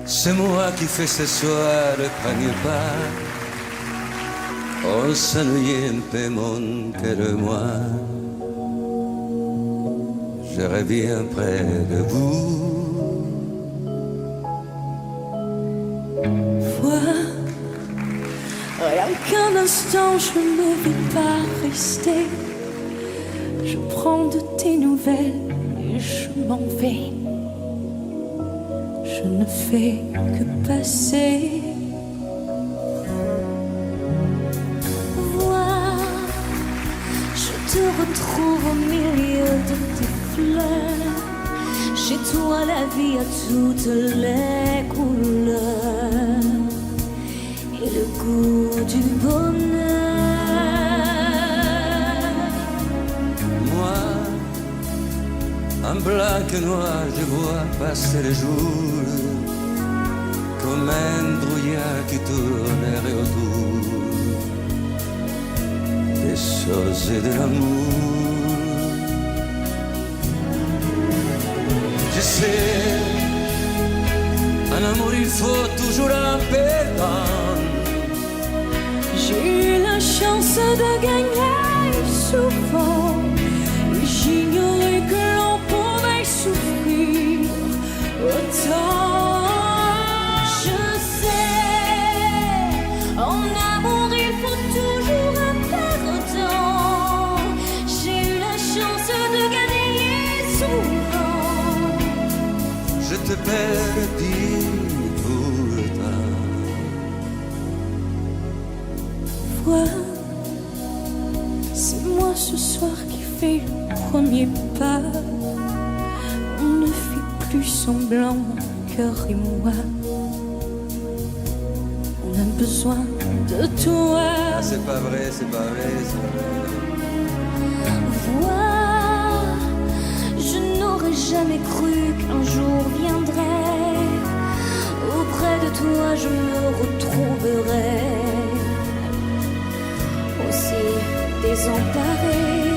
C'est moi qui fais ce soir le premier pas. On s'ennuie un peu mon cœur et moi. Je reviens près de vous. Vois, rien qu'un instant je ne vais pas rester. Je prends de tes nouvelles et je m'en vais. Je ne fais que passer. Vois, je te retrouve au milieu de tes fleurs. Chez toi la vie a toutes les couleurs et le goût du bonheur. Moi, en blanc et noir, je vois passer les jours comme un brouillard qui tournerait autour des choses et de l'amour. Je sais, en amour il faut toujours un perdant. J'ai eu la chance de gagner souvent. J'ignorais que l'on pouvait souffrir autant. Je sais, en amour il faut toujours un perdant. J'ai eu la chance de gagner souvent. Je te perdis pourtant. Vois, c'est moi ce soir qui fais le premier pas. On ne fait plus semblant, mon cœur et moi. On a besoin de toi. Ah, c'est pas vrai, c'est pas vrai, c'est pas vrai. Vois, je n'aurais jamais cru qu'un jour viendrait. Auprès de toi je me retrouverais aussi désemparée.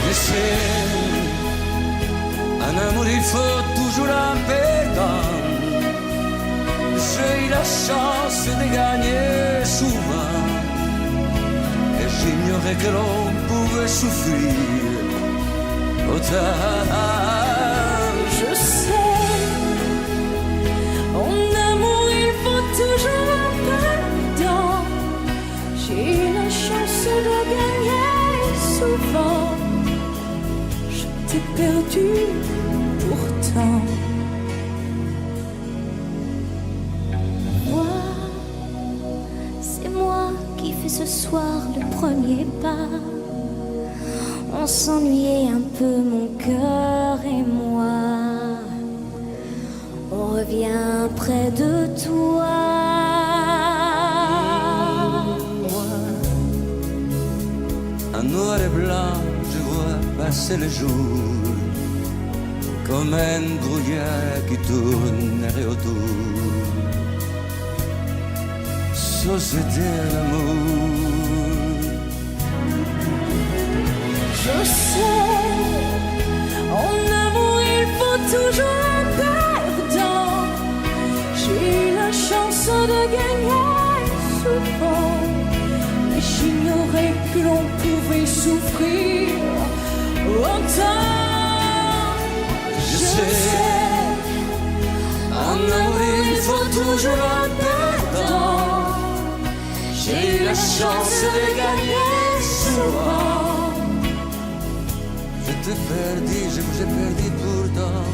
Je sais, en amour il faut toujours un perdant. J'ai eu la chance de gagner souvent. Et j'ignorais que l'on pouvait souffrir autant. Je sais, en amour il faut toujours un perdant. J'ai eu la chance de gagner souvent. Je t'ai perdu pourtant. Moi, c'est moi qui fais ce soir le premier pas. On s'ennuyait un peu mon cœur et moi. On revient près de toi. En noir et blanc, je vois passer le jour comme un brouillard qui tournerait autour. Société l'amour. Je sais, en amour il faut toujours un perdant. J'ai eu la chance de gagner souvent. Mais j'ignorais que l'on pouvait souffrir autant. Je sais, en amour il faut toujours un perdant. J'ai eu la chance de gagner souvent. Je t'ai perdu, je vous ai perdu pourtant.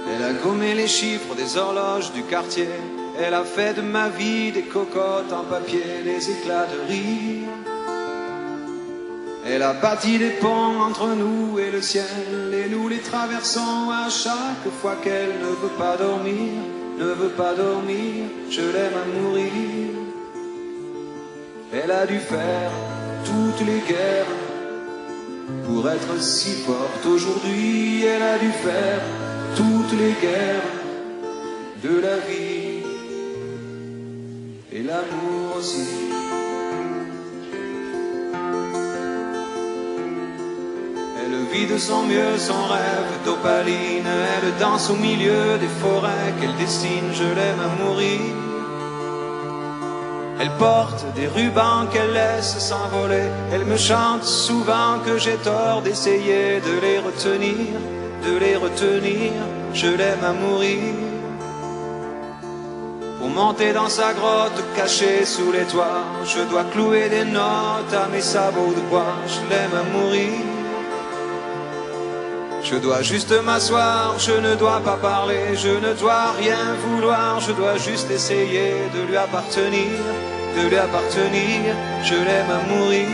Elle a gommé les chiffres des horloges du quartier. Elle a fait de ma vie des cocottes en papier, des éclats de rire. Elle a bâti des ponts entre nous et le ciel, et nous les traversons à chaque fois qu'elle ne veut pas dormir, ne veut pas dormir, je l'aime à mourir. Elle a dû faire toutes les guerres pour être si forte aujourd'hui. Elle a dû faire toutes les guerres de la vie et l'amour aussi. Elle vit de son mieux son rêve d'opaline. Elle danse au milieu des forêts qu'elle dessine. Je l'aime à mourir. Elle porte des rubans qu'elle laisse s'envoler. Elle me chante souvent que j'ai tort d'essayer de les retenir, de les retenir. Je l'aime à mourir. Pour monter dans sa grotte cachée sous les toits, je dois clouer des notes à mes sabots de bois. Je l'aime à mourir. Je dois juste m'asseoir, je ne dois pas parler, je ne dois rien vouloir, je dois juste essayer de lui appartenir, de lui appartenir. Je l'aime à mourir.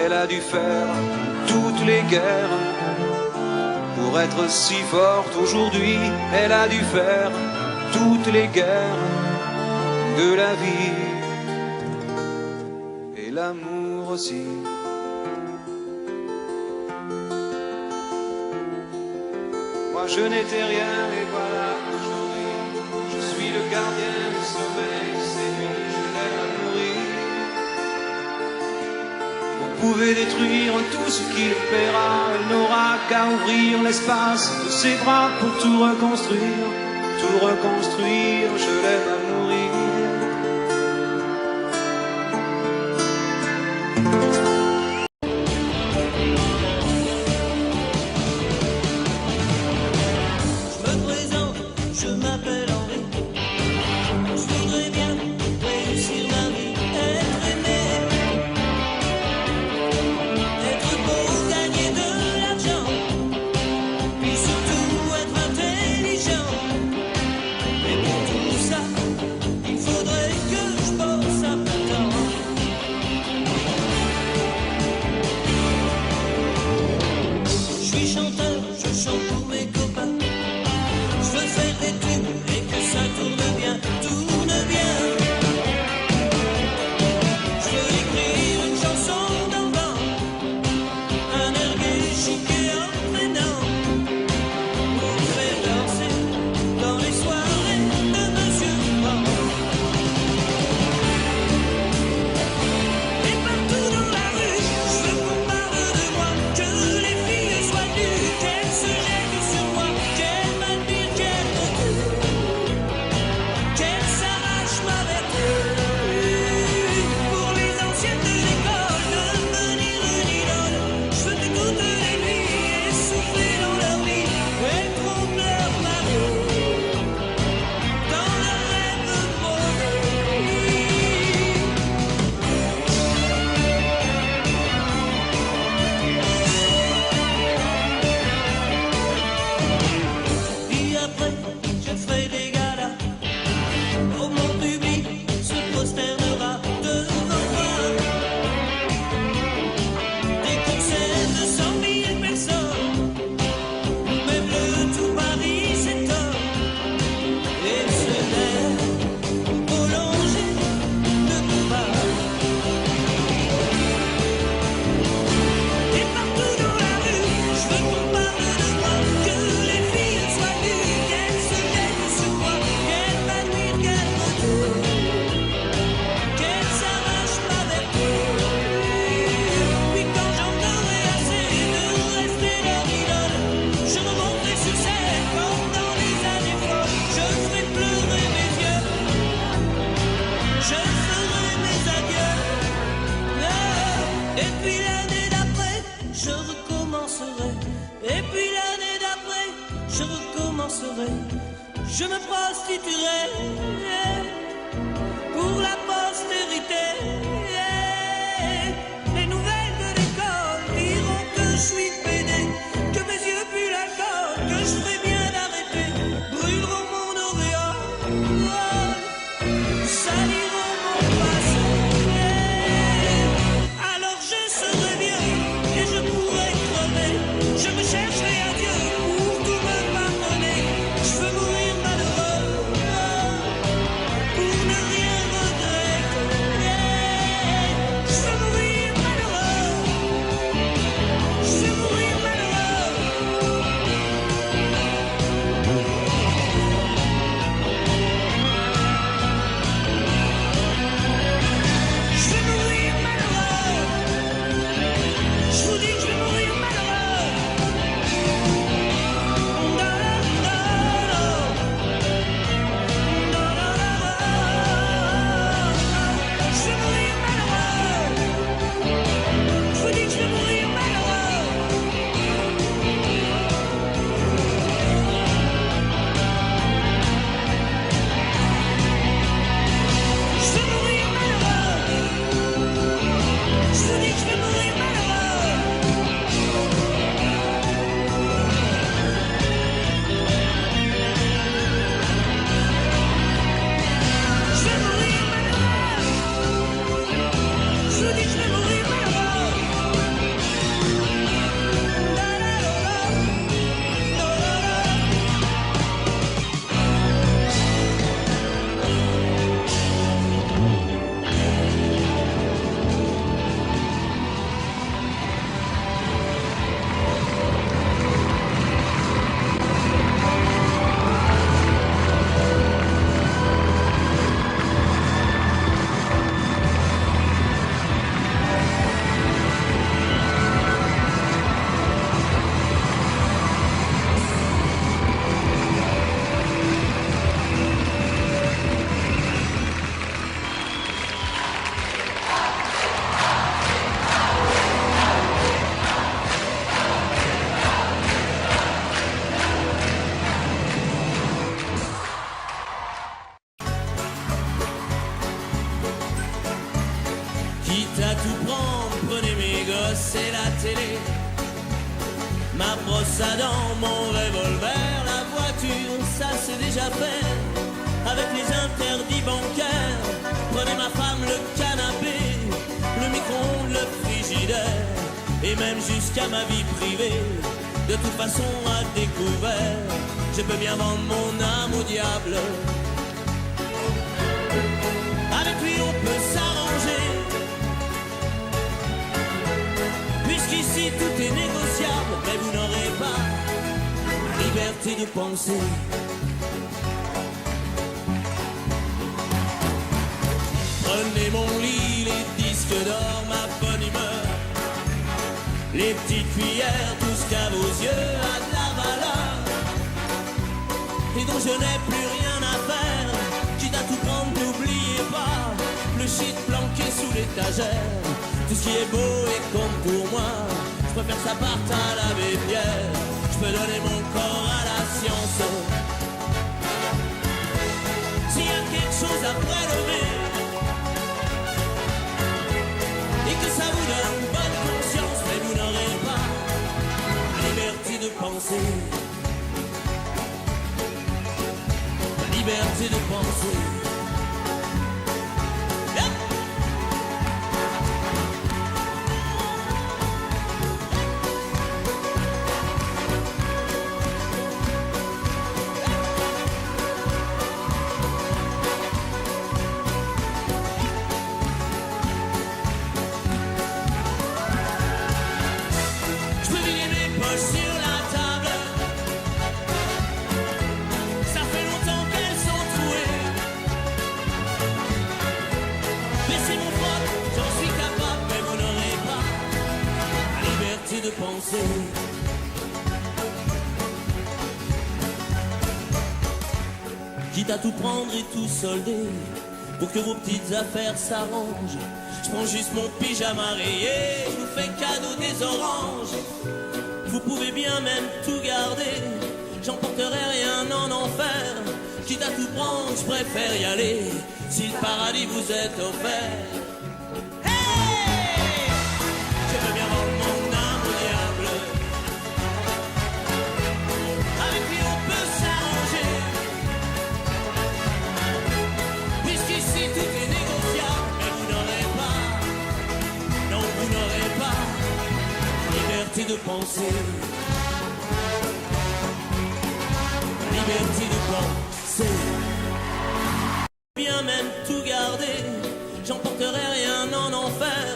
Elle a dû faire toutes les guerres pour être si forte aujourd'hui. Elle a dû faire toutes les guerres de la vie et l'amour aussi. Moi je n'étais rien et voilà aujourd'hui je suis le gardien du sommeil. Ces nuits je l'aime à mourir. Vous pouvez détruire tout ce qui le paiera. Elle n'aura qu'à ouvrir l'espace de ses bras pour tout reconstruire. Tout reconstruire, je l'aime à mourir. Je me présente, je m'appelle Henri. Je voudrais bien réussir ma vie, être aimé, être beau, gagner de l'argent, puis surtout être intelligent. Mais pour tout ça, il faudrait que je bosse à plein temps. Je suis chanteur, je chante pour mes copains. Je veux faire des tubes et que ça tourne bien, tourne bien. Je veux écrire une chanson d'enfant, un air gai, chic et entraînant, pour faire danser dans les soirées de Monsieur Pan. Et partout dans la rue, je veux qu'on parle de moi, que les filles soient nues, qu'elles se jettent sur moi, qu'elles m'admirent, qu'elles me tuent, qu'elles s'arrachent ma vertu. Pour les anciennes de l'école, devenir une idole, je veux que toutes les nuits essouffler dans leur vie, et tromper leur mari dans leur rêve maudit. Puis après, je ferai des galas. Oh, mon public se prosternera devant moi. Des concerts de 100 000 personnes, même le tout Paris s'étonne et se lève pour prolonger le combat. Et partout dans la rue, je veux qu'on parle de moi, que les filles soient nues, qu'elles se jettent sur moi, qu'elles m'admirent, qu'elles me tuent, qu'elles s'arrachent ma vertu. Puis quand j'en aurai assez de rester leur idole, je remonterai sur scène comme dans les années folles. Je ferai pleurer mes yeux, je ferai mes adieux. Et puis l'année d'après, je recommencerai. Et puis l'année d'après, je recommencerai. Je me prostituerai pour la postérité. Les nouvelles de l'école diront que je suis pédé, que mes yeux puent l'alcool, que je ferai bien d'arrêter, brûleront mon auréole, saliront mon passé. Alors je serai vieux et je pourrai crever. Je me chercherai un Dieu pour tout me pardonner. Je veux mourir malheureux pour ne rien regretter. ma brosse à dents, mon revolver, la voiture, ça c'est déjà fait. Avec les interdits bancaires, prenez ma femme, le canapé, le micro-ondes, le frigidaire, et même jusqu'à ma vie privée. De toute façon à découvert, je peux bien vendre mon âme au diable. Avec lui on peut s'arranger, puisqu'ici tout est négociable. Mais vous n'aurez pas la liberté de penser. Prenez mon lit, les disques d'or, ma bonne humeur, les petites cuillères, tout ce qu'à vos yeux a de la valeur et dont je n'ai plus rien à faire. Quitte à tout prendre, n'oubliez pas le shit planqué sous l'étagère. Tout ce qui est beau et comme pour moi, je préfère ça parte à l'abbé Pierre. Je peux donner mon corps à la science. S'il y a quelque chose à prélever et que ça vous donne bonne conscience, mais vous n'aurez pas la liberté de penser. La liberté de penser. Yep. Sur la table, ça fait longtemps qu'elles sont trouées. Mais c'est mon faute, j'en suis capable, mais vous n'aurez pas la liberté de penser. Quitte à tout prendre et tout solder, pour que vos petites affaires s'arrangent, je prends juste mon pyjama rayé, je vous fais cadeau des oranges. Vous pouvez bien même tout garder, j'emporterai rien en enfer. Quitte à tout prendre, je préfère y aller, si le paradis vous est offert. Hey! Je veux bien vendre mon âme au diable. Avec lui on peut s'arranger, puisqu'ici tout est négociable. Mais vous n'aurez pas, non vous n'aurez pas liberté de penser, liberté de penser. Bien même tout garder, j'emporterai rien en enfer.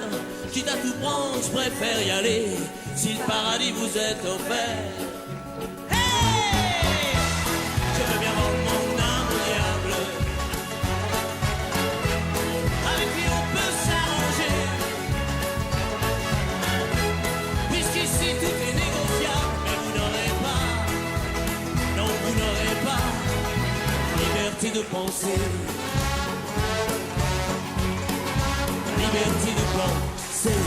Quitte à tout prendre, je préfère y aller, si le paradis vous est offert. Hey! Je veux bien vendre mon âme au diable. Avec lui on peut s'arranger, puisqu'ici tout est négociable. Mais vous n'aurez pas, non vous n'aurez pas liberté de penser. Liberté de penser.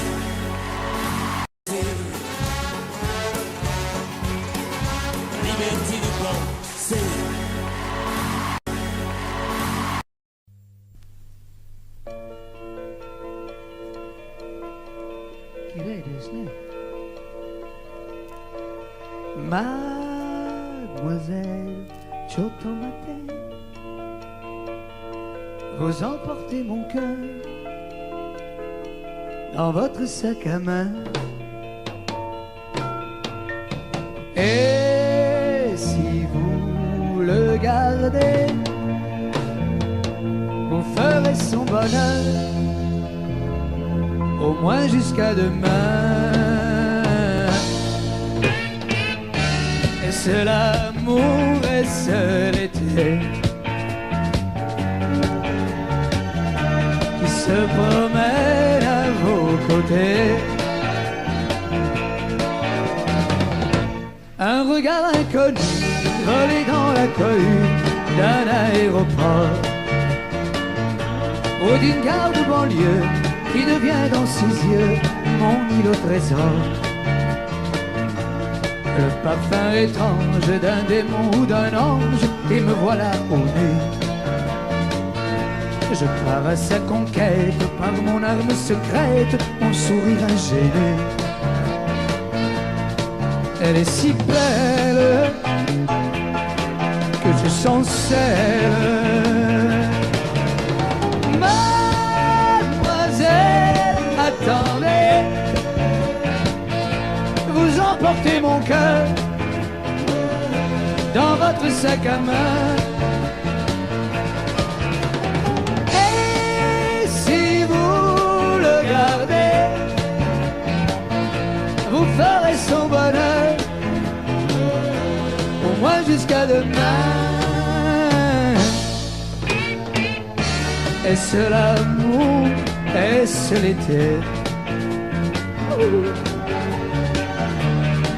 Liberté de penser. Mademoiselle Chotomate, vous emportez mon cœur dans votre sac à main. Et si vous le gardez, vous ferez son bonheur, au moins jusqu'à demain. Est-ce l'amour, est-ce l'été qui se promène à vos côtés? Un regard inconnu volé dans la cohue d'un aéroport ou d'une gare de banlieue qui devient dans ses yeux mon île au trésor. Le parfum étrange d'un démon ou d'un ange, et me voilà au nez. Je pars à sa conquête par mon arme secrète, mon sourire ingénu. Elle est si belle que je chancelle. Mademoiselle, attendez, vous emportez mon cœur dans votre sac à main. Et si vous le gardez, vous ferez son bonheur, au moins jusqu'à demain. Est-ce l'amour, est-ce l'été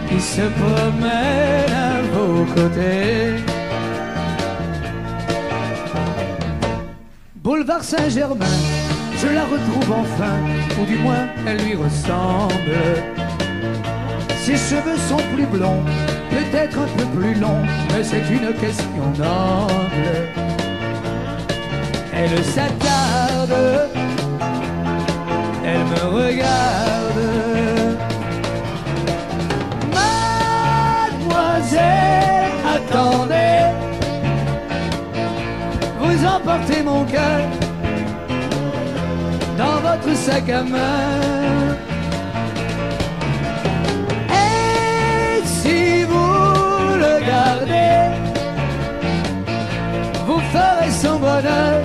qui se promène à vos côtés? Boulevard Saint-Germain, je la retrouve enfin, ou du moins elle lui ressemble. Ses cheveux sont plus blonds, peut-être un peu plus longs, mais c'est une question d'angle. Elle s'attarde, elle me regarde. Mademoiselle, attendez, vous emportez mon cœur dans votre sac à main. Et si vous le gardez, vous ferez son bonheur,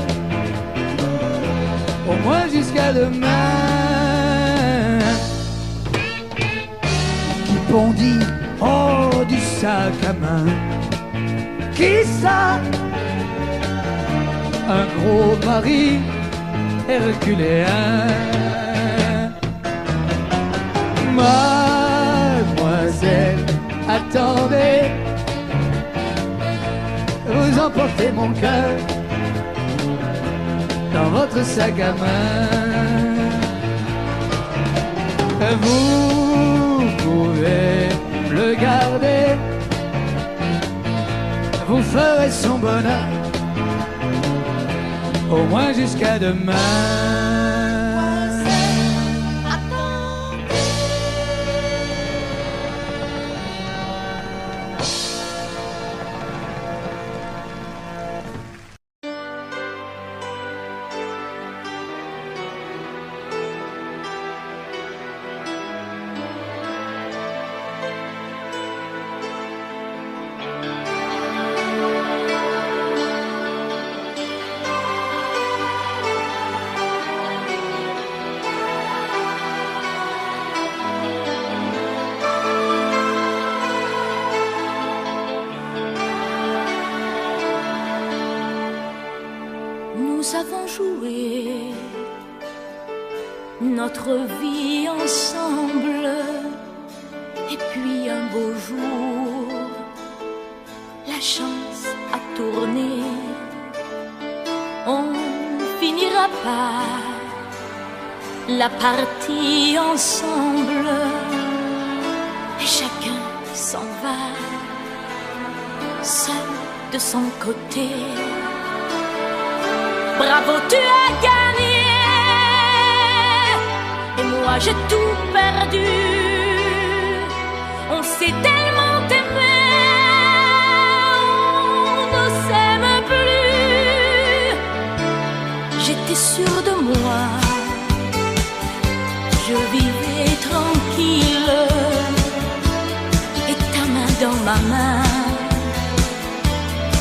au moins jusqu'à demain. Qui bondit hors du sac à main? Qui ça? Un gros mari herculéen. Mademoiselle, attendez, vous emportez mon cœur dans votre sac à main. Vous pouvez le garder, vous ferez son bonheur, au moins jusqu'à demain. Nous avons joué notre vie ensemble, et puis un beau jour, la chance a tourné. On finira par la partie ensemble, et chacun s'en va, seul de son côté. Bravo, tu as gagné, et moi j'ai tout perdu. On s'est tellement aimé, on ne s'aime plus. J'étais sûre de moi, je vivais tranquille, et ta main dans ma main,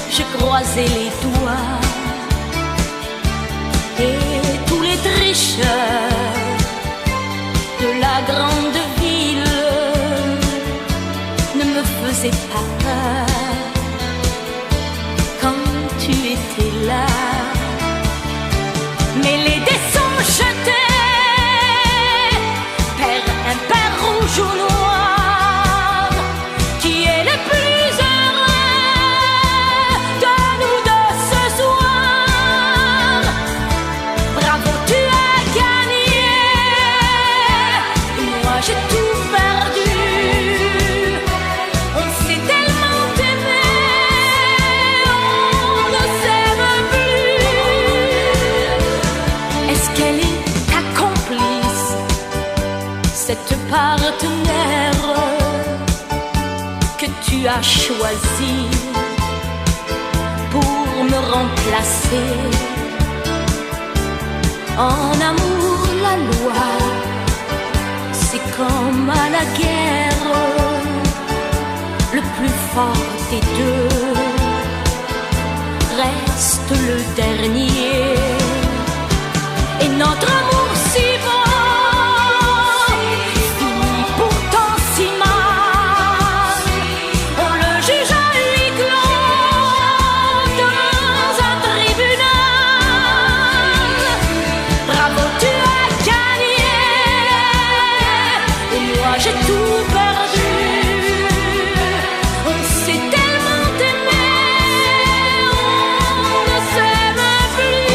je croisais les doigts. Et tous les tricheurs de la grande ville ne me faisaient pas peur quand tu étais là. Mais les dés sont jetés, pair impair, rouge ou noir, qui est le plus heureux de nous deux ce soir? Bravo, tu as gagné, et moi j'ai tout perdu. On s'est tellement aimé, on ne s'aime plus. tu as choisi pour me remplacer. En amour, la loi, c'est comme à la guerre, le plus fort des deux reste le dernier. Et notre amour si beau finit pourtant si mal. On le juge à huis clos dans un tribunal. Bravo, tu as gagné, et moi j'ai tout perdu. On s'est tellement aimé, on ne s'aime plus.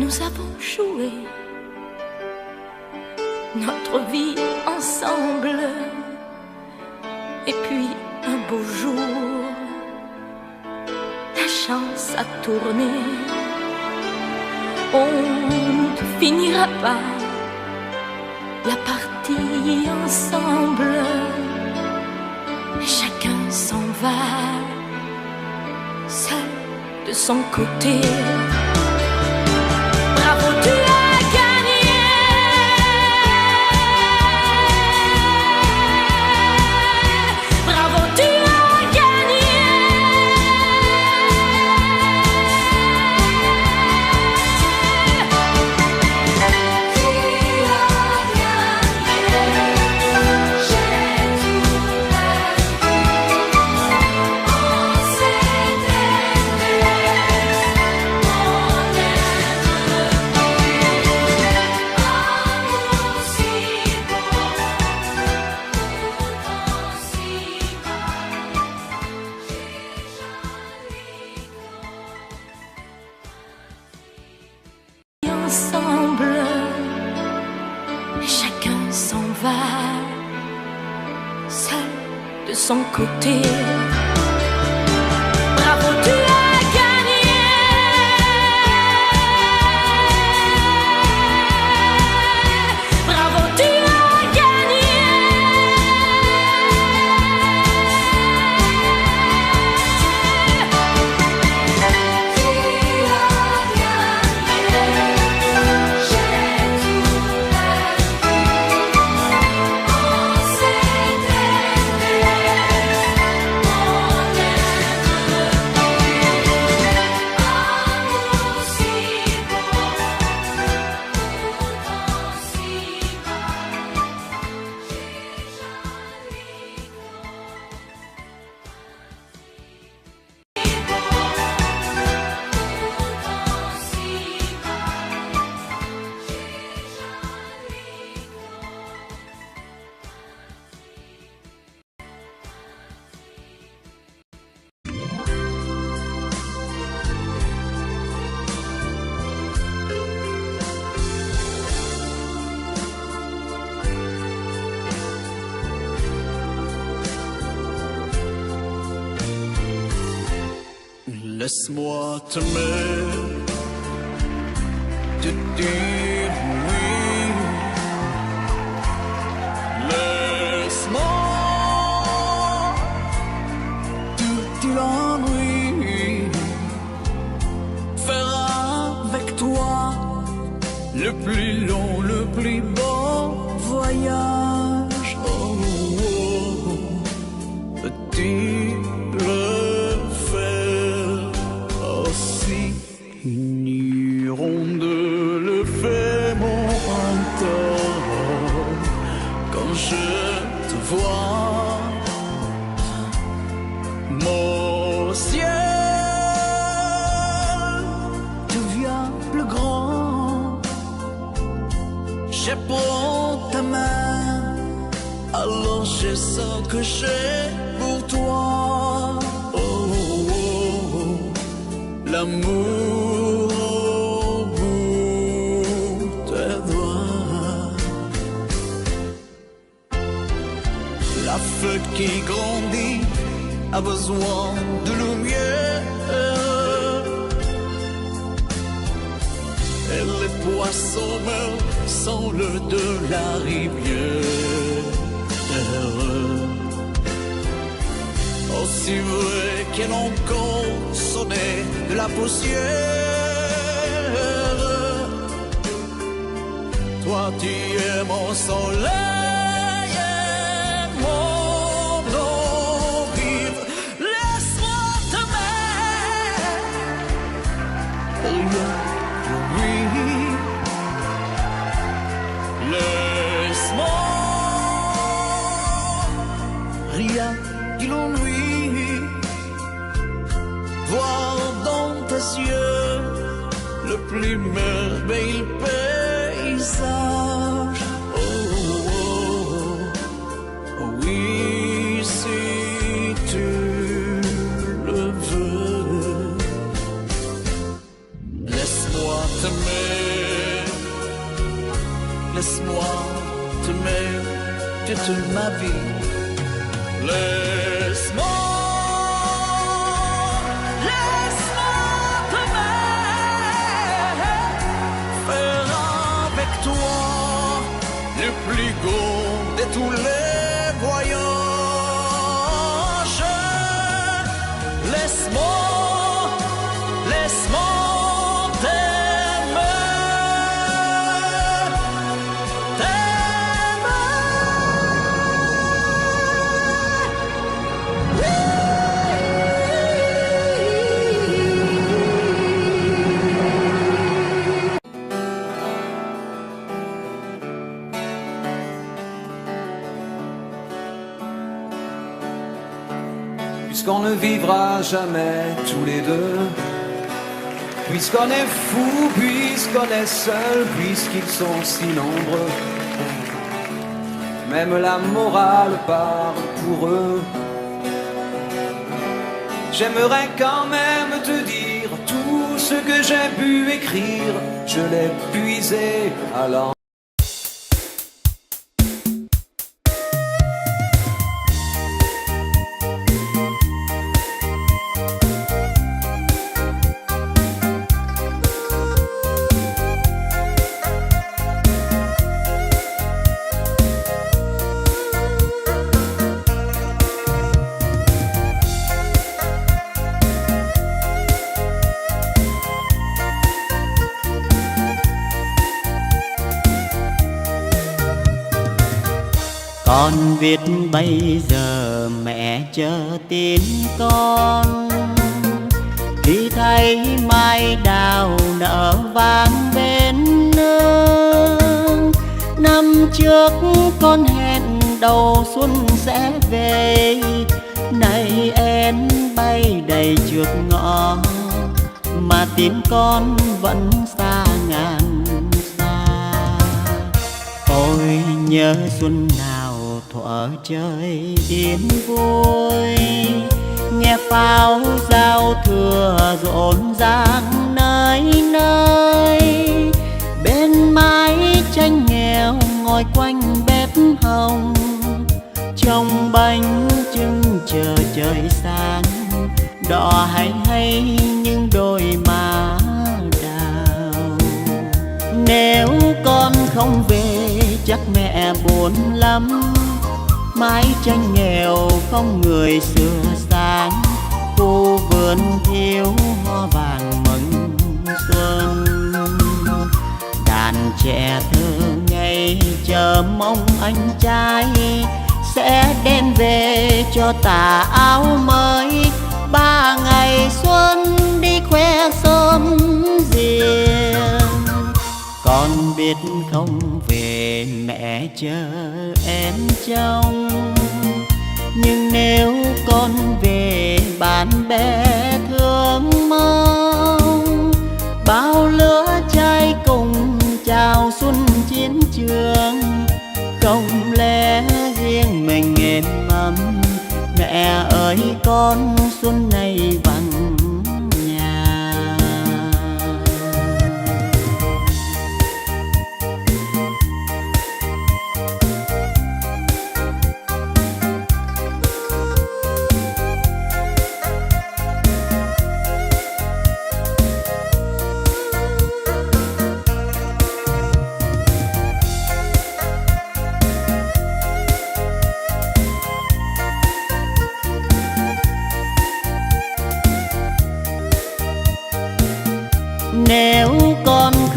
Nous avons joué notre vie ensemble, et puis un beau jour, la chance a tourné. On ne finira pas la partie ensemble, et chacun s'en va, seul de son côté. Bravo, tu as gagné. Bravo, tu as gagné. Ensemble, et chacun s'en va, seul de son côté. Bravo, tu as gagné. Bravo, tu as gagné. Laisse-moi t'aimer, te dire oui. Laisse-moi tout l'ennui, faire avec toi le plus long, le plus beau voyage. Oh, oh, oh. Petit de fait mon tort quand je te vois. Mon ciel devient plus grand. Je prends ta main, alors je sens que j'ai pour toi. Oh, oh, oh, l'amour. La feuille qui grandit a besoin de lumière, et les poissons meurent sans l'eau de la rivière. aussi vrai qu'elle encore sonnait de la poussière. Toi tu es mon soleil et mon eau vive. Laisse-moi t'aimer. Oui, laisse-moi. Rien que l'ennui, voir dans tes yeux le plus merveilleux paysage. Oh, oh, oh, oui, si tu le veux, laisse-moi t'aimer, laisse-moi t'aimer toute ma vie. Laisse-moi t'aimer, faire avec toi le plus beau de tous les voyages. Laisse-moi t'aimer. Puisqu'on ne vivra jamais tous les deux, puisqu'on est fou, puisqu'on est seul, puisqu'ils sont si nombreux, même la morale parle pour eux. J'aimerais quand même te dire tout ce que j'ai pu écrire, je l'ai puisé à l'encre. Con biết bây giờ mẹ chờ tin con, khi thấy mai đào nở vàng bên nương. Năm trước con hẹn đầu xuân sẽ về, nay én bay đầy trước ngõ, mà tin con vẫn xa ngàn xa. Ôi nhớ xuân nào thuở trời yên vui, nghe pháo giao thừa rộn ràng nơi nơi. Bên mái tranh nghèo ngồi quanh bếp hồng, trông bánh trưng chờ trời sáng, đỏ hay hay những đôi má đào. Nếu con không về chắc mẹ buồn lắm, mái tranh nghèo không người sửa sáng, khu vườn thiếu hoa vàng mừng xuân. Đàn trẻ thơ ngây chờ mong anh trai sẽ đến về cho tà áo mới. 3 ngày xuân đi khoe xóm riêng, con biết không về mẹ chờ em trông. Nhưng nếu con về bạn bè thương mong, bao lứa trai cùng chào xuân chiến trường. Không lẽ riêng mình êm ấm, mẹ ơi con xuân này vắng nhà.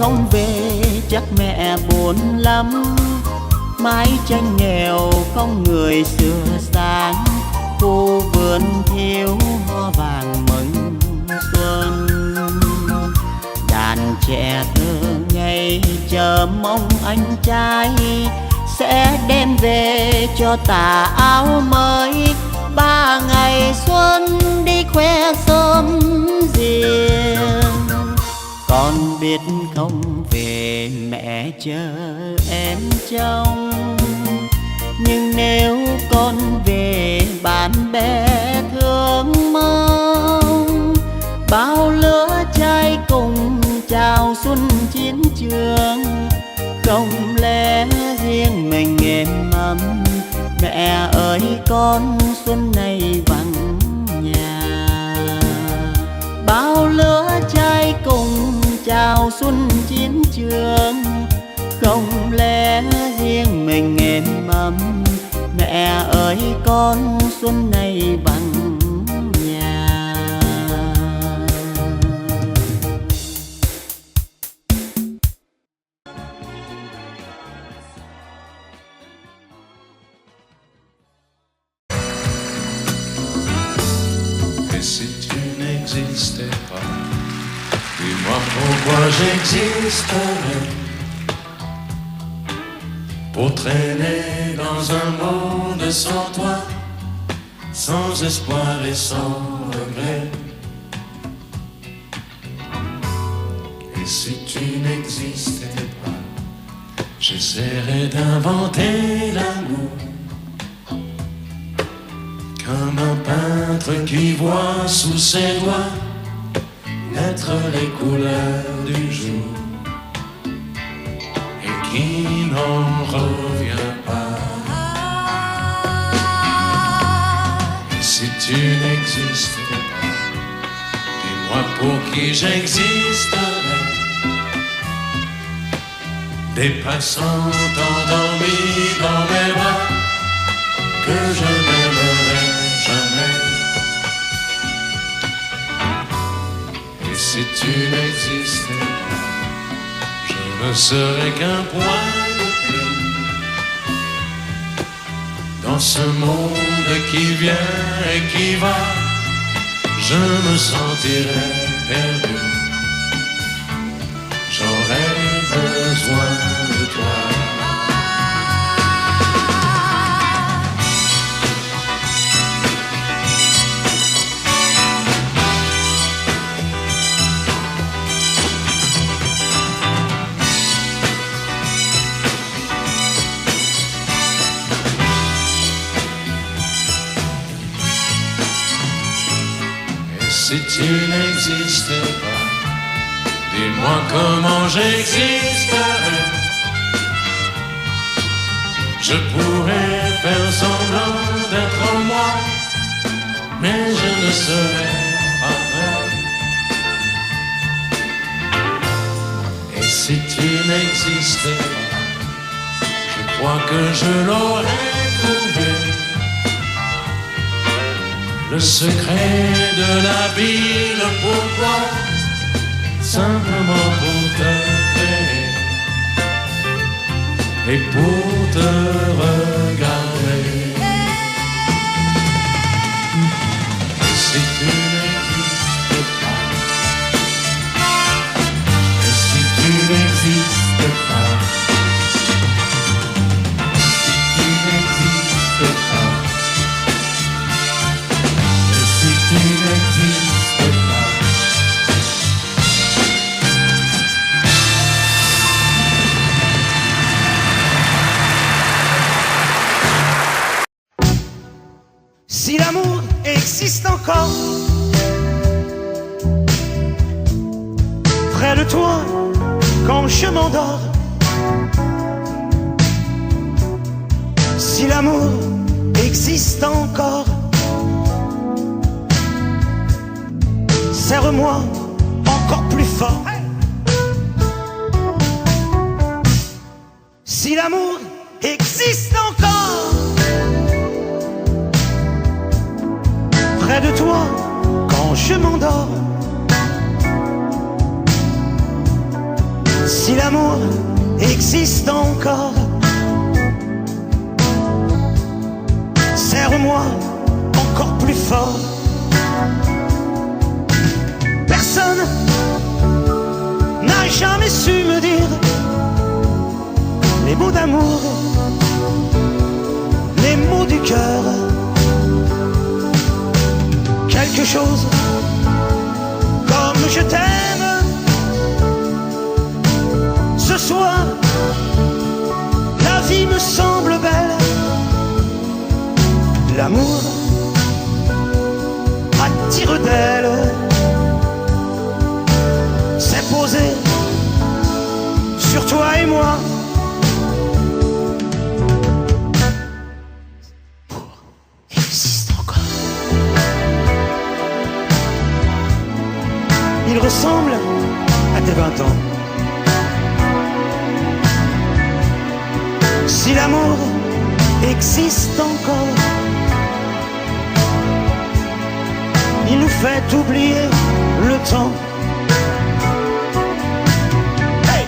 không về chắc mẹ buồn lắm. Mái tranh nghèo không người sửa sáng, khu vườn thiếu hoa vàng mừng xuân. Đàn trẻ thơ ngây chờ mong anh trai sẽ đem về cho tà áo mới. 3 ngày xuân đi khoe xóm riêng, con biết không về mẹ chờ em trông. Nhưng nếu con về bạn bè thương mong, bao lứa trai cùng chào xuân chiến trường. Không lẽ riêng mình êm ấm, mẹ ơi con xuân này vắng nhà. Bao lứa trai cùng chào xuân chiến trường, không lẽ riêng mình êm ấm, mẹ ơi con xuân này vắng nhà. Et si tu n'existais pas, dis-moi pourquoi j'existerais. Pour traîner dans un monde sans toi, sans espoir et sans regret. Et si tu n'existais pas, j'essaierais d'inventer l'amour, comme un peintre qui voit sous ses doigts naître les couleurs du jour et qui n'en revient pas. Et si tu n'existais pas, dis-moi pour qui j'existerais. Des passants endormis dans mes bras que je n'aimerais jamais. Et si tu n'existais pas, je ne serais qu'un point de plus dans ce monde qui vient et qui va. Je me sentirais perdu, j'aurais besoin de toi. Si tu n'existais pas, dis-moi comment j'existerais. Je pourrais faire semblant d'être moi, mais je ne serais pas vrai. Et si tu n'existais pas, je crois que je l'aurais trouvé. Le secret de la vie, le pourquoi, simplement pour t'aimer et pour te regarder. Et si tu n'existais pas, et si tu n'existais pas, si tu n'existais pas, tu n'existes pas. Si l'amour existe encore, près de toi quand je m'endors. Si l'amour existe encore, serre-moi encore plus fort. Si l'amour existe encore, près de toi quand je m'endors. existe encore. Serre-moi encore plus fort. Personne n'a jamais su me dire les mots d'amour, les mots du cœur. Quelque chose comme je t'aime. Ce soir, la vie me semble belle. L'amour à tire-d'aile s'est posé sur toi et moi. Il ressemble à tes 20 ans. Si l'amour existe encore, il nous fait oublier le temps. Hey!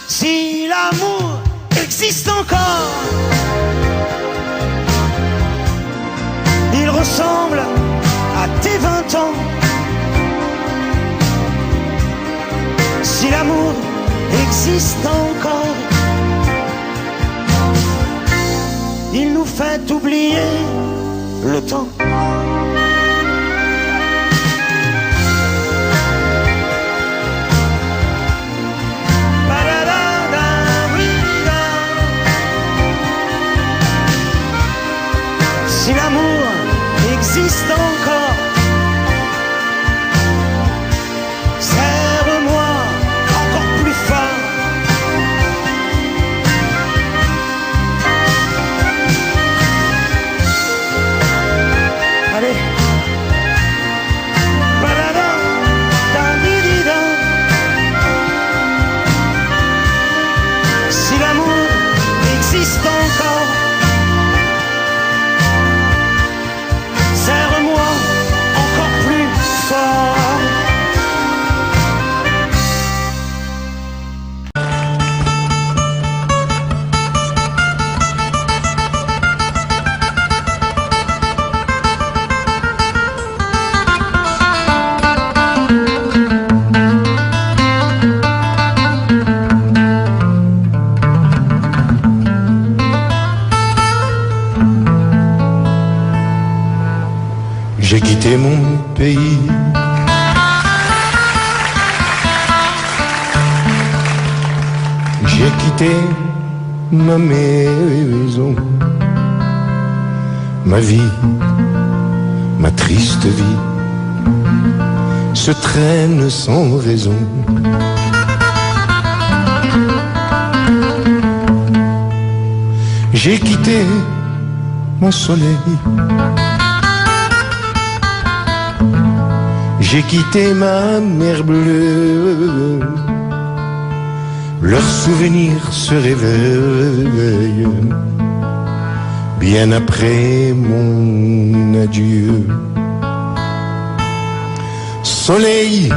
Si l'amour existe encore, il ressemble à tes 20 ans. Si l'amour existe encore, il nous fait oublier le temps. Si l'amour existe encore, serre-moi encore plus fort. Allez. Ba-da-da, da-di-di-da. Si l'amour existe encore, serre-moi encore plus fort. J'ai quitté mon pays, j'ai quitté ma maison, ma vie, ma triste vie se traîne sans raison. J'ai quitté mon soleil, j'ai quitté ma mer bleue, leurs souvenirs se réveillent bien après mon adieu. Soleil,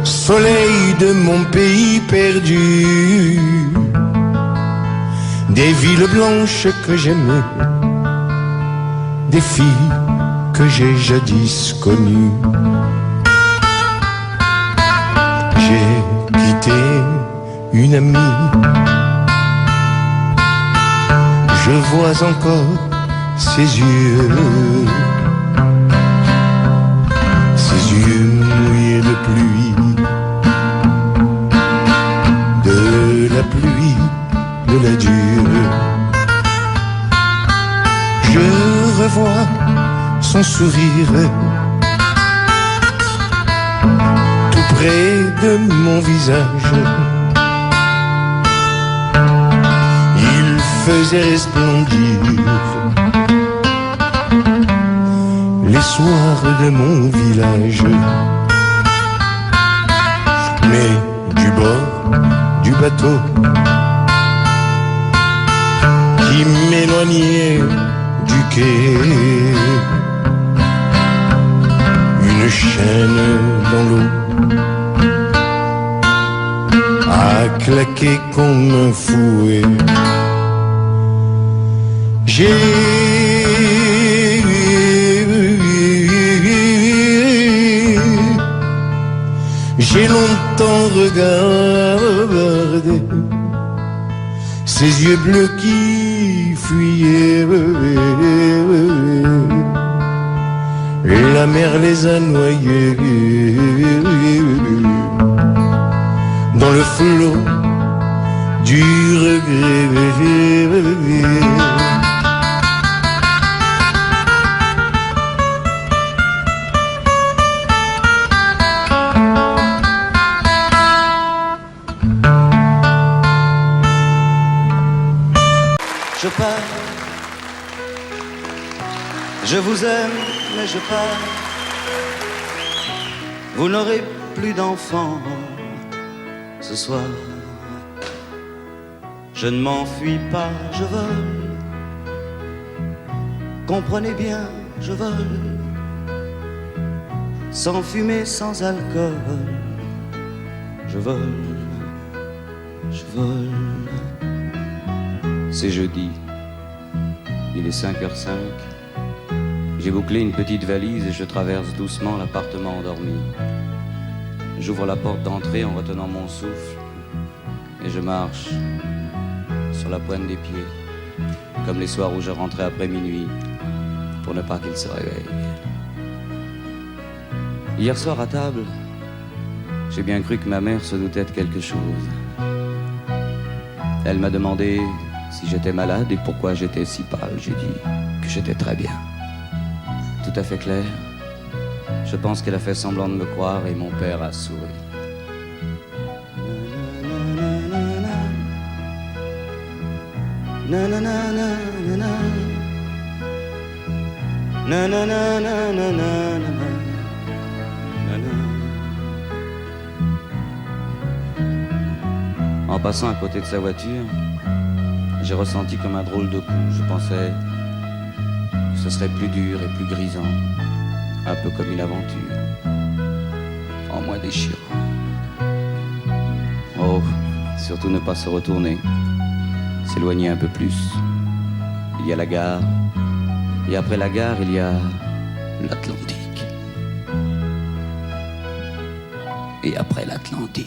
soleil de mon pays perdu, des villes blanches que j'aimais, des filles que j'ai jadis connues. J'ai quitté une amie, je vois encore ses yeux mouillés de pluie, de la pluie de l'adieu. Je revois son sourire tout près de mon visage. Il faisait resplendir les soirs de mon village. Mais du bord du bateau qui m'éloignait du quai, une chaîne dans l'eau a claqué comme un fouet. J'ai longtemps regardé ces yeux bleus qui fuyaient, la mer les a noyés dans le flot du regret. Je pars, je vous aime, mais je pars. Vous n'aurez plus d'enfants ce soir. Je ne m'enfuis pas, je vole. Comprenez bien, je vole. Sans fumée, sans alcool. Je vole, je vole. C'est jeudi, il est 5h05. J'ai bouclé une petite valise et je traverse doucement l'appartement endormi. J'ouvre la porte d'entrée en retenant mon souffle et je marche sur la pointe des pieds, comme les soirs où je rentrais après minuit pour ne pas qu'il se réveille. Hier soir à table, j'ai bien cru que ma mère se doutait de quelque chose. Elle m'a demandé si j'étais malade et pourquoi j'étais si pâle. J'ai dit que j'étais très bien. Tout à fait clair. Je pense qu'elle a fait semblant de me croire et mon père a souri. En passant à côté de sa voiture, j'ai ressenti comme un drôle de coup. Je pensais que ce serait plus dur et plus grisant, un peu comme une aventure, en moins déchirant. Oh, surtout ne pas se retourner, s'éloigner un peu plus. Il y a la gare, et après la gare, il y a l'Atlantique. Et après l'Atlantique,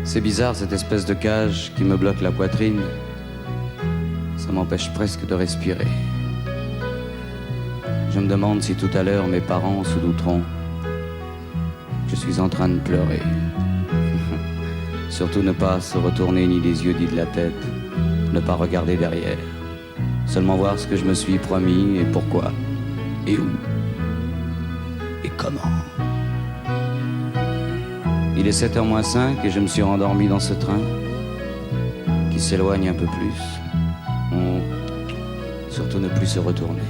c'est bizarre cette espèce de cage qui me bloque la poitrine. Ça m'empêche presque de respirer. Je me demande si tout à l'heure mes parents se douteront que je suis en train de pleurer. Surtout ne pas se retourner ni des yeux ni de la tête, ne pas regarder derrière. Seulement voir ce que je me suis promis et pourquoi, et où, et comment. Il est 7h moins 5 et je me suis rendormi dans ce train qui s'éloigne un peu plus. Surtout ne plus se retourner.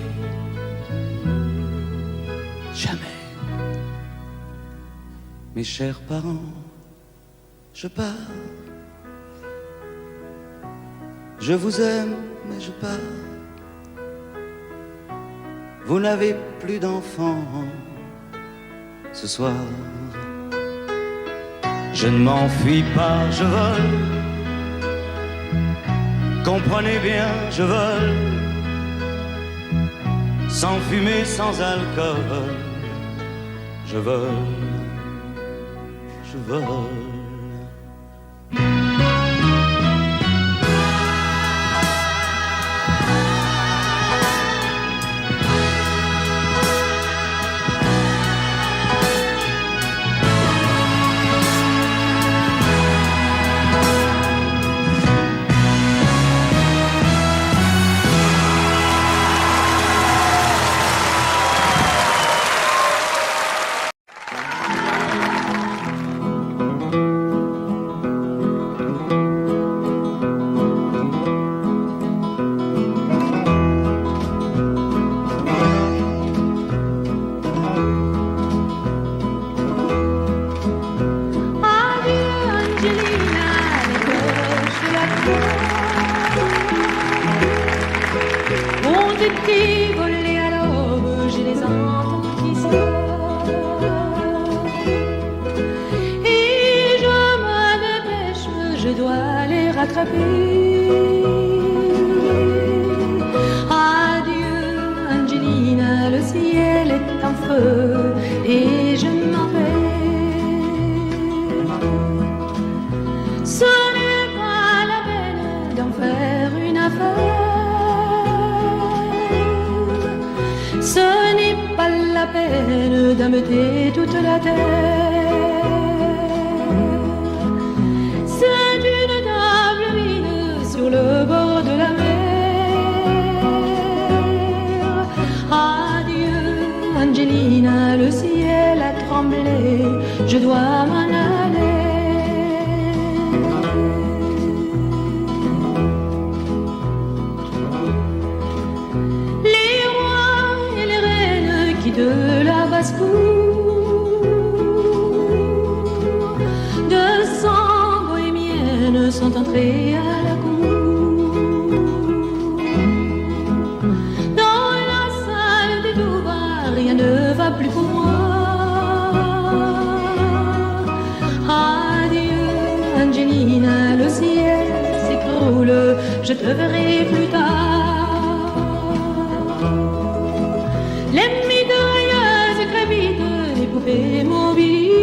Jamais. Mes chers parents, je pars. Je vous aime, mais je pars. Vous n'avez plus d'enfants ce soir. Je ne m'enfuis pas, je vole. Comprenez bien, je vole. Sans fumée, sans alcool. Je vole, je vole. a crépé. Adieu, Angelina, le ciel est en feu et je m'en vais. Ce n'est pas la peine d'en faire une affaire. Ce n'est pas la peine d'ameuter toute la terre. C'est une table vide sur le bord de la mer. Adieu, Angelina, le ciel a tremblé, je dois m'en aller. Les rois et les reines qui de la basse-cour de sang bohémienne sont entrés à la cour. Dans la salle des Touba, rien ne va plus pour moi. Adieu, Angelina, le ciel s'écroule, je te verrai plus tard. Les mitrailleuses crépitent, les poupées mobilisent,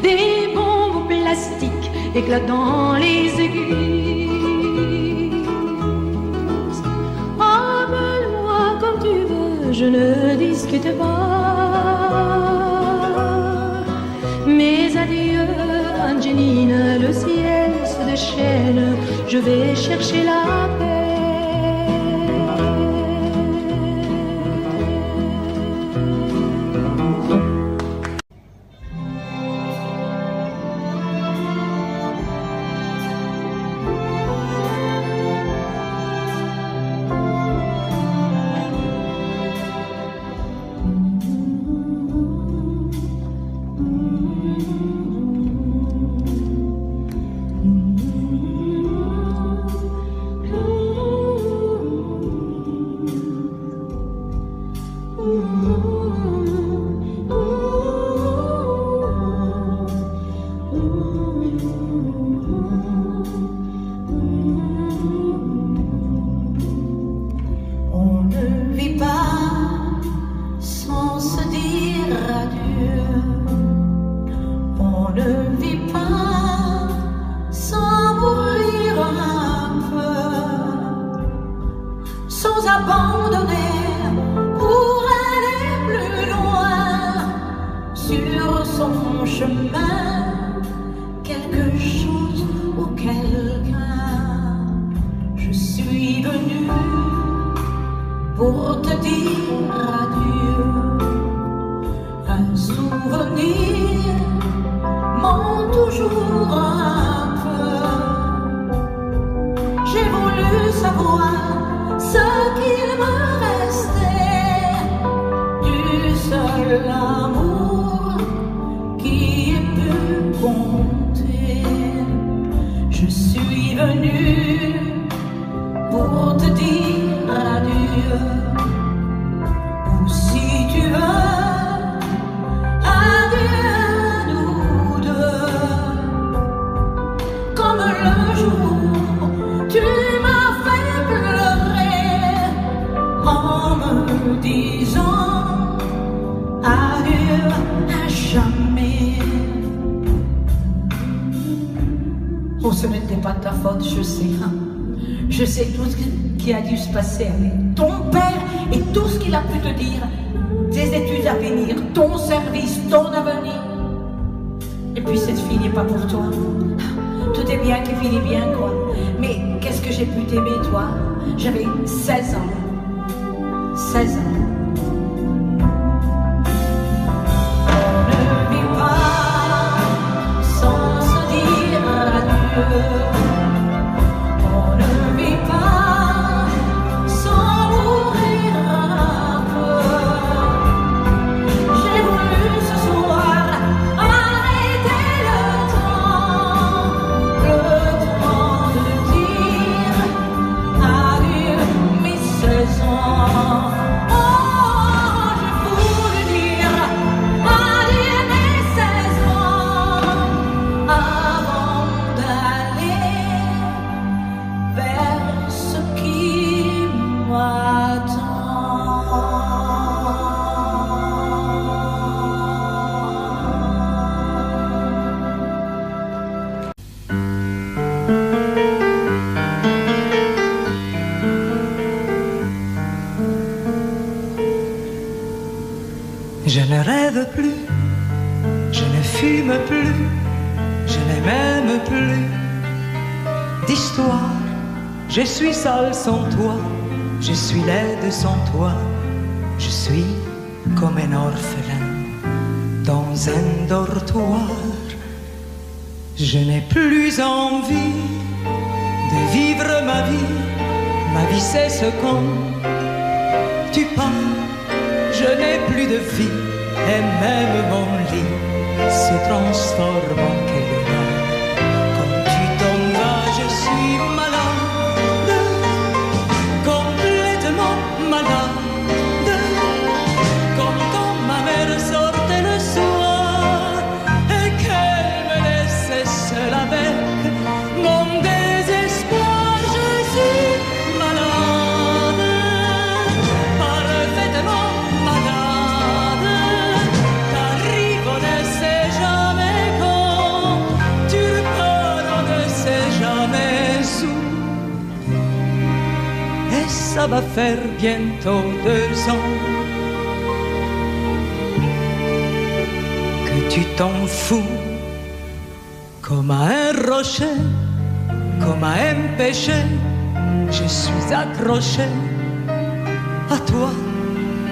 des bombes plastiques éclatent dans les églises. Appelle-moi comme tu veux, je ne discute pas. Mais adieu, Angelina, le ciel se déchaîne, je vais chercher la paix. Je sais tout ce qui a dû se passer avec ton père et tout ce qu'il a pu te dire, tes études à finir, ton service, ton avenir. Et puis cette fille n'est pas pour toi. Tout est bien qui finit bien, quoi. Mais qu'est-ce que j'ai pu t'aimer, toi? J'avais 16 ans. 16 ans. On ne vit pas sans se dire adieu. Ah rêve plus, je ne fume plus, je n'ai même plus d'histoire. Je suis seul sans toi, je suis laide sans toi, je suis comme un orphelin dans un dortoir. Je n'ai plus envie de vivre ma vie cesse quand tu pars. Je n'ai plus de vie et même mon lit se transforme en quel quand tu t'en vas, je suis malade, complètement malade, comme quand ma mère sortait le soir et qu'elle me laissait seule avec mon désespoir. Je suis malade, parfaitement malade, t'arrives, on ne sait jamais quand, tu repars, on ne sait jamais où. Et ça va faire bientôt 2 ans que tu t'en fous, comme à un rocher, comme à un péché. Je suis accroché à toi,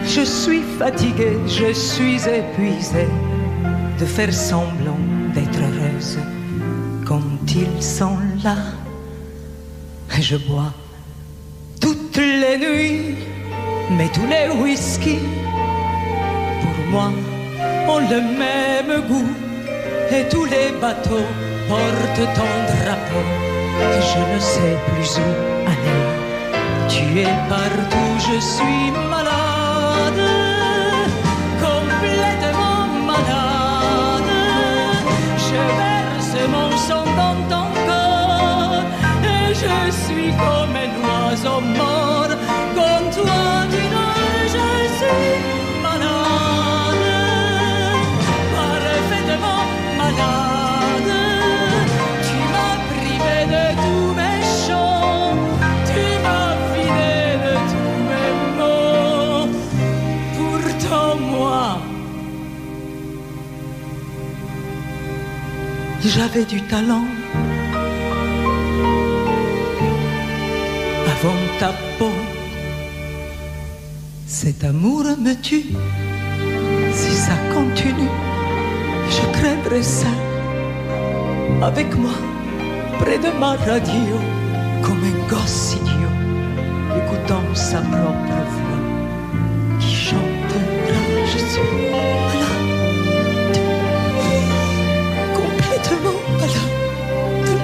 je suis fatigué, je suis épuisé de faire semblant d'être heureuse quand ils sont là. Et je bois toutes les nuits, mais tous les whisky pour moi ont le même goût. Et tous les bateaux portent ton drapeau, et je ne sais plus où aller. Tu es partout, je suis malade, complètement malade. Je verse mon sang dans ton corps, et je suis comme un oiseau mort. Comme toi tu nage, je suis malade, parfaitement malade. Tu m'as privé de tous mes chants, tu m'as vidé de tous mes mots. Pourtant moi, j'avais du talent. Avant ta peau, cet amour me tue. Si ça continue, je craindrais ça. Avec moi, près de ma radio, comme un gosse idiot, écoutant sa propre voix, qui chantera. Je suis malade, complètement malade,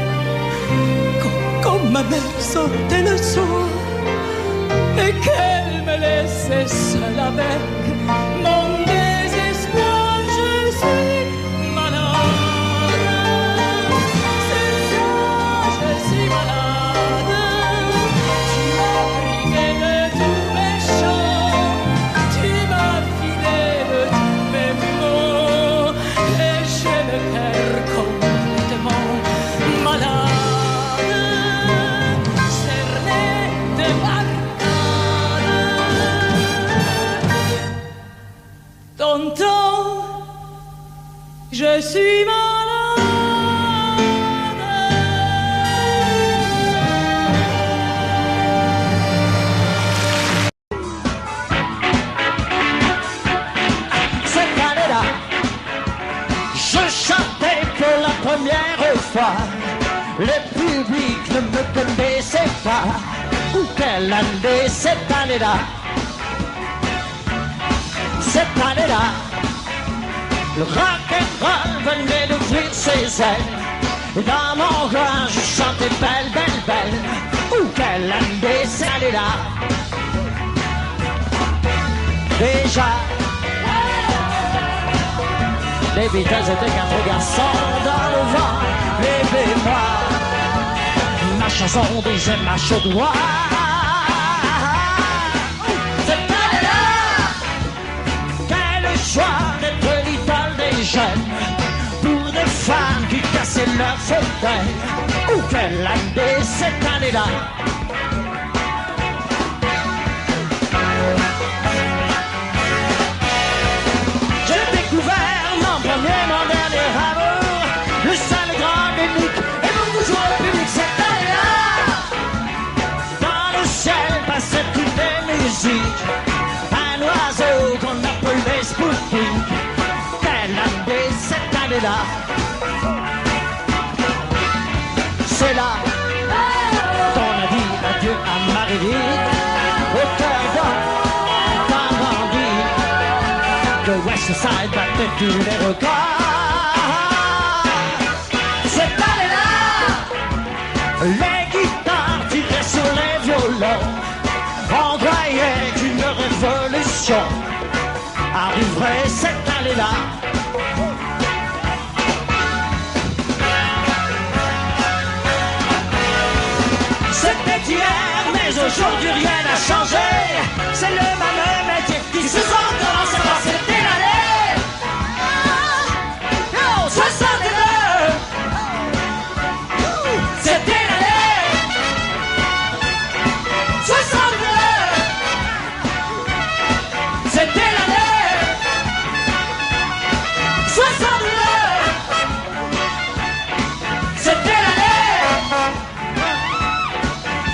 comme ma mère sortait le soir et qu'elle me laissait seule avec mon désespoir. Je suis malade, c'est ça, je suis malade. Tu m'as privé de tous mes chants, tu m'as vidé de tous mes mots, et j'ai le cœur complètement malade, cerné de barricades. Tonton, je suis malade. Cette année-là, je chantais pour la première fois. Le public ne me connaissait pas. Ou quelle année cette année-là? Cette année-là, le rock'n'roll venait d'ouvrir ses ailes. Et dans mon cœur, je chantais belle, belle, belle. Ou quelle année cette année-là? Déjà, les Beatles étaient 4 garçons dans le vent. Bébé-moi, ma chanson disait ma chaudoire. Cette année-là, quelle joie d'être l'idole des jeunes, pour des femmes qui cassaient leur fauteuil. Ou quelle année cette année-là? J'ai découvert année-là, c'est là qu'on a dit adieu à Marie-Lie, au cœur d'un bandit. Le West Side battait tous les records. Cette année-là, les guitares tiraient sur les violons. On croyait qu'une révolution arriverait cette année-là. C'était hier, mais aujourd'hui rien n'a changé. C'est le même métier qui se sent commencer par cette année. Oh, 62. C'était l'année 62. C'était l'année 62. C'était l'année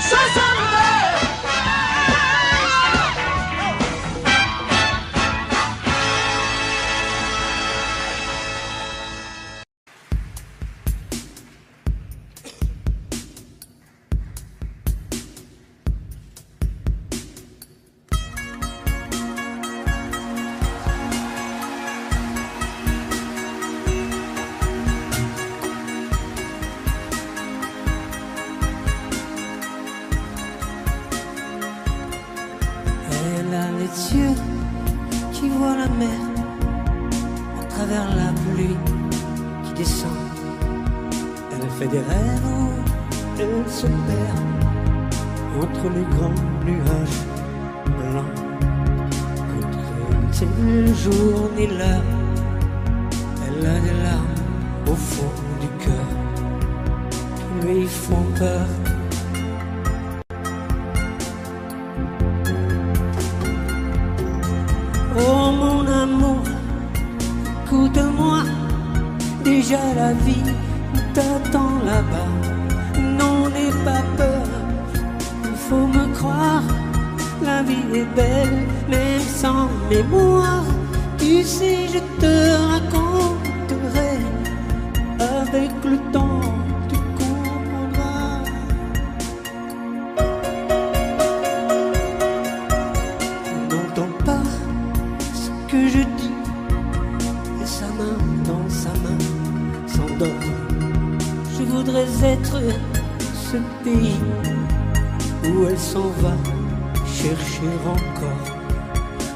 62. Elle a les yeux qui voient la mer à travers la pluie qui descend. Elle fait des rêves où elle se perd entre les grands nuages blancs. Entre le jour ni l'heure, elle a des larmes au fond du cœur qui lui font peur. Oh mon amour, écoute-moi, déjà la vie t'attend là-bas. Non, n'aie pas peur, il faut me croire, la vie est belle, même sans mémoire. Tu sais, je te raconterai, avec le temps, tu comprendras. N'entends pas ce que je dis, et sa main dans sa main s'endort. Je voudrais être ce pays où elle s'en va chercher encore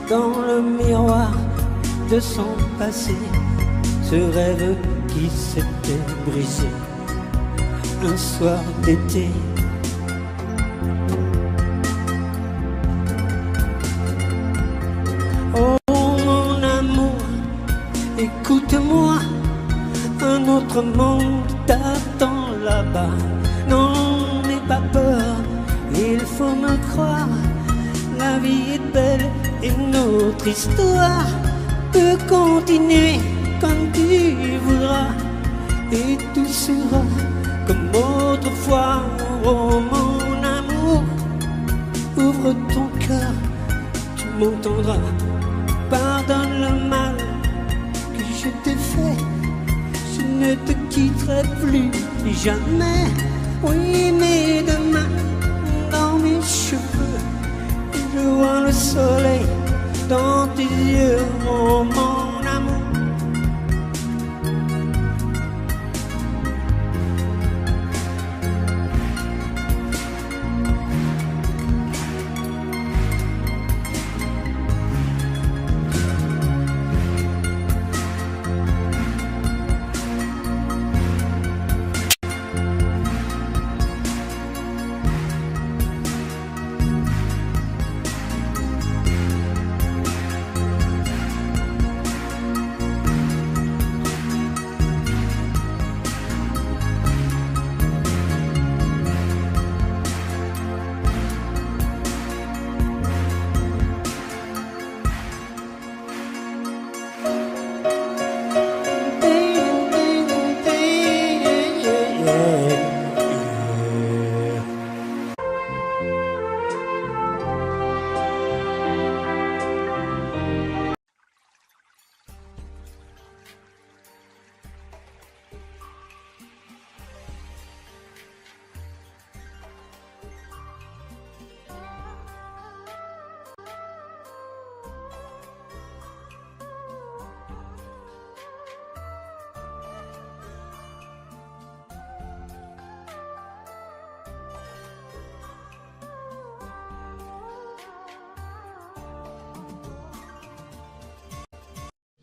dans le miroir de son passé ce rêve qui s'était brisé un soir d'été. Oh mon amour, écoute-moi, un autre monde t'attend là-bas. Non, n'aie pas peur, il faut me croire, la vie est belle et notre histoire peut continuer comme tu voudras, et tout sera comme autrefois. Oh mon amour, ouvre ton cœur, tu m'entendras. Pardonne le mal que je t'ai fait, je ne te quitterai plus jamais. Oui, mais demain, dans mes cheveux, je vois le soleil dans tes yeux. Oh mon amour,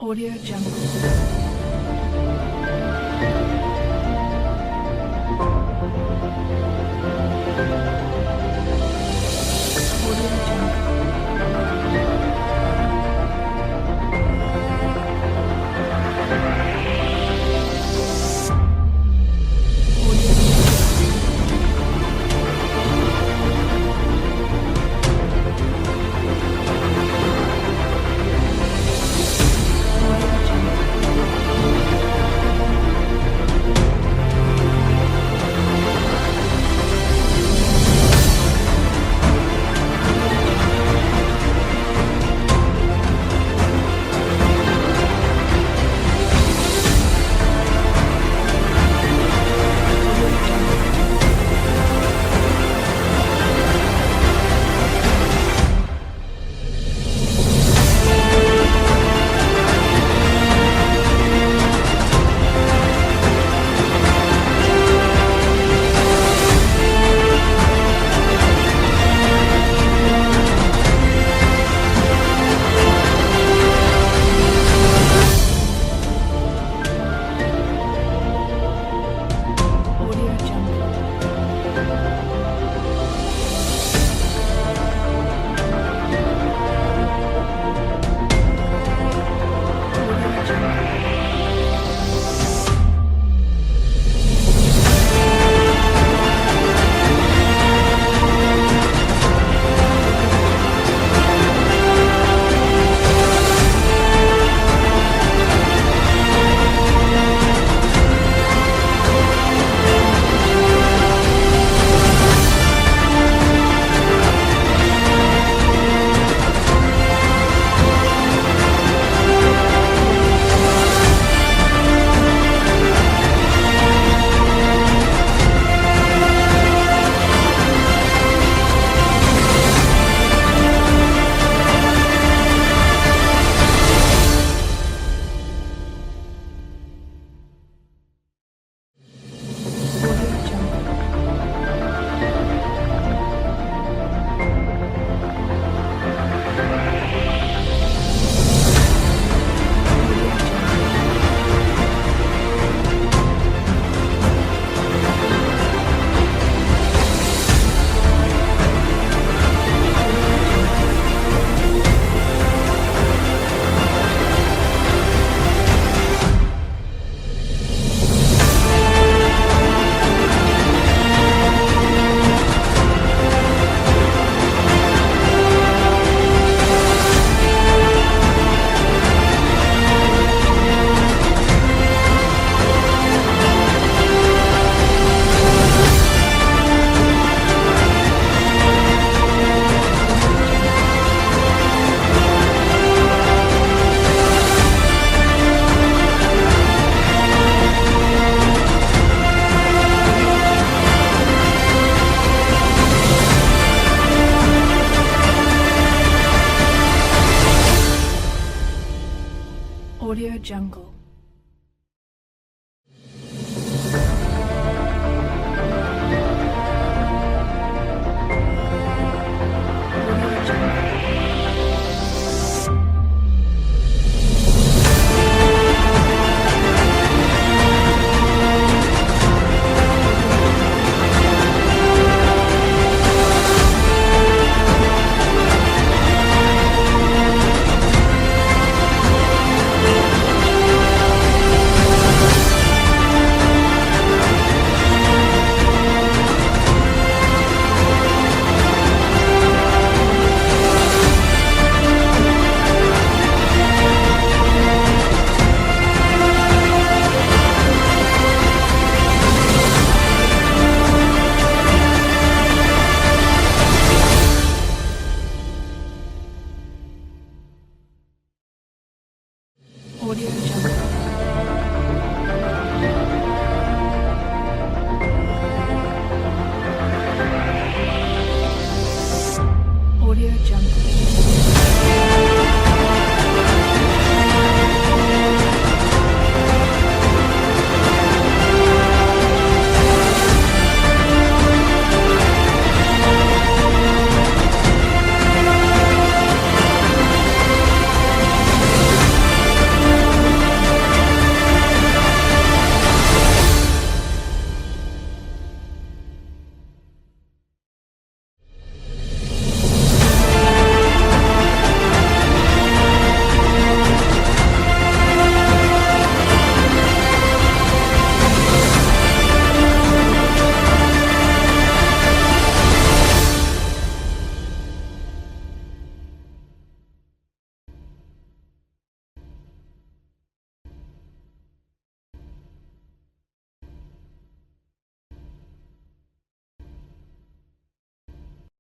Audio Jungle. Audio Jungle. Audio Jungle. Audio Jungle.